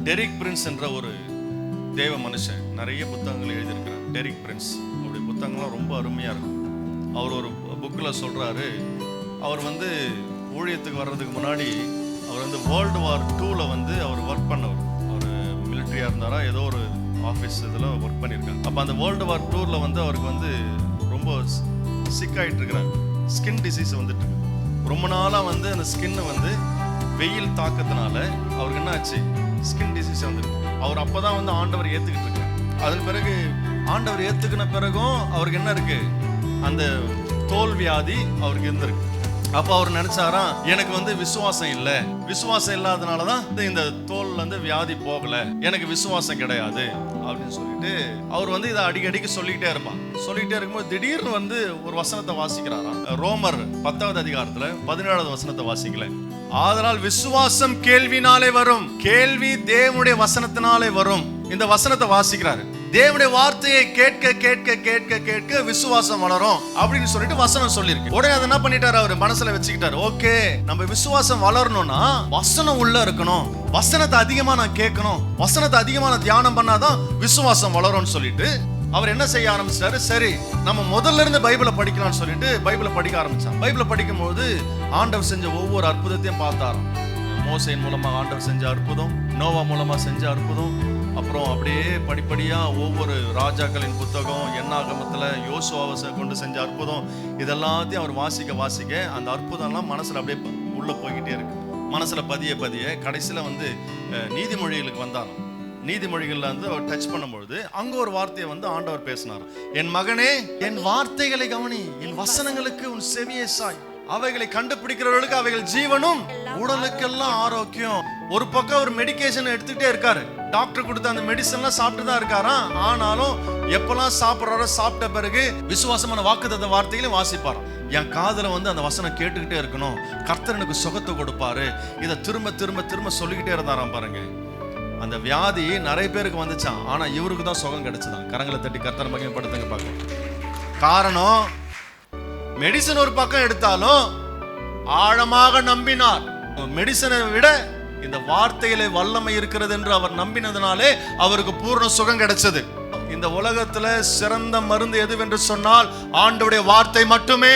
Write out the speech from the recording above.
Derek Prince என்ற ஒரு தேவ மனுஷன் நிறைய புத்தகங்கள் எழுதியிருக்கிறார். டெரிக் பிரின்ஸ் அவருடைய புத்தகங்கள்லாம் ரொம்ப அருமையாக இருக்கும். அவர் ஒரு புக்கில் சொல்கிறாரு, அவர் ஊழியத்துக்கு வர்றதுக்கு முன்னாடி அவர் வேர்ல்டு வார் 2 அவர் ஒர்க் பண்ணவர். அவர் மிலிட்ரியாக இருந்தாரா, ஏதோ ஒரு ஆஃபீஸ் இதில் ஒர்க் பண்ணியிருக்காங்க. அப்போ அந்த வேர்ல்டு வார் 2 அவருக்கு ரொம்ப சிக் ஆகிட்டு இருக்கிறார். ஸ்கின் டிசீஸ் வந்துட்டு ரொம்ப நாளாக அந்த ஸ்கின்னு வெயில் தாக்கத்தினால அவருக்கு என்ன ஆச்சு, ஸ்கின் டிசீஸ் அவர் அப்போதான் ஆண்டவர் ஏற்றுக்கிட்டு இருக்கார். அதன் பிறகு ஆண்டவர் ஏற்றுக்கின பிறகும் அவருக்கு என்ன இருக்கு, அந்த தோல் வியாதி அவருக்கு இருந்திருக்கு. அப்போ அவர் நினைச்சாராம், எனக்கு விசுவாசம் இல்லை, விசுவாசம் இல்லாதனாலதான் இந்த தோல்ல வியாதி போகல, எனக்கு விசுவாசம் கிடையாது அப்படின்னு சொல்லிட்டு அவர் இதை அடிக்கடிக்கு சொல்லிக்கிட்டே இருப்பான். சொல்லிக்கிட்டே இருக்கும்போது திடீர்னு ஒரு வசனத்தை வாசிக்கிறாராம். ரோமர் 10வது அதிகாரத்துல 17வது வசனத்தை வாசிக்கல. ஆதலால் விசுவாசம் கேள்வினாலே வரும், கேள்வி தேவனுடைய வசனத்தினாலே வரும். இந்த வசனத்தை வாசிக்கிறாரு. தேவனுடைய வார்த்தையை கேட்க கேட்க கேட்க கேட்க விசுவாசம் வளரும் அப்படின்னு சொல்லிட்டு வசனம் சொல்லியிருக்கு. உடனே அதை என்ன பண்ணிட்டாரு, அவர் மனசுல வச்சுக்கிட்டாரு, ஓகே நம்ம விசுவாசம் வளரணும்னா வசனம் உள்ள இருக்கணும், வசனத்தை அதிகமா நான் கேட்கணும், வசனத்தை அதிகமா நான் தியானம் பண்ணாதான் விசுவாசம் வளரும்னு சொல்லிட்டு அவர் என்ன செய்ய ஆரம்பிச்சாரு, சரி நம்ம முதல்ல இருந்து பைபிளை படிக்கலாம்னு சொல்லிட்டு பைபிளை படிக்க ஆரம்பிச்சான். பைபிளை படிக்கும் போது ஆண்டவர் செஞ்ச ஒவ்வொரு அற்புதத்தையும் பார்த்தாராம். மோசேயின் மூலமா ஆண்டவர் செஞ்ச அற்புதம், நோவா மூலமா செஞ்ச அற்புதம், அப்புறம் அப்படியே படிப்படியா ஒவ்வொரு ராஜாக்களின் புத்தகம், என்னாகமத்துல யோசுவாவை கொண்டு செஞ்ச அற்புதம், இதெல்லாத்தையும் அவர் வாசிக்க வாசிக்க அந்த அற்புதம்லாம் மனசுல அப்படியே உள்ள போய்கிட்டே இருக்கு. மனசுல பதிய பதிய கடைசியில நீதிமொழிகளுக்கு வந்தாராம். நீதிமொழிகள்ல அவர் டச் பண்ணும்பொழுது அங்க ஒரு வார்த்தையை ஆண்டவர் பேசினார். என் மகனே, என் வார்த்தைகளை கவனி, என் வசனங்களுக்கு உன் செவியை சாய், அவைகளை கண்டுபிடிக்கிறவர்களுக்கு அவைகள் ஜீவனும் உடலுக்கெல்லாம் ஆரோக்கியம். ஒரு பக்கம் அவர் மெடிகேஷன் எடுத்துக்கிட்டே இருக்காரு, டாக்டர் கொடுத்த அந்த மெடிசன்லாம் சாப்பிட்டு தான் இருக்காராம். ஆனாலும் எப்பெல்லாம் சாப்பிட்றாரோ சாப்பிட்ட பிறகு விசுவாசமான வாக்குத்தத்த வார்த்தைகளையும் வாசிப்பாராம். என் காதுல அந்த வசனம் கேட்டுக்கிட்டே இருக்கணும், கர்த்தர் எனக்கு சுகத்தை கொடுப்பாரு, இதை திரும்ப திரும்ப திரும்ப சொல்லிக்கிட்டே இருந்தாராம். பாருங்க, அந்த வியாதி நிறைய பேருக்கு வந்துச்சான், ஆனா இவருக்கு தான் சுகம் கிடைச்சதான். கரங்களை தட்டி கர்த்தரை மகிமைப்படுத்துங்க பார்க்கலாம். காரணம், மெடிசன் ஒரு பக்கம் எடுத்தாலும் ஆழமாக நம்பினார். மெடிசனை விட இந்த வார்த்தையிலே வல்லமை இருக்கிறது என்று அவர் நம்பினதுனாலே அவருக்கு பூர்ண சுகம் கிடைச்சது. இந்த உலகத்துல சிறந்த மருந்து எதுவென்று சொன்னால் ஆண்டவருடைய வார்த்தை மட்டுமே.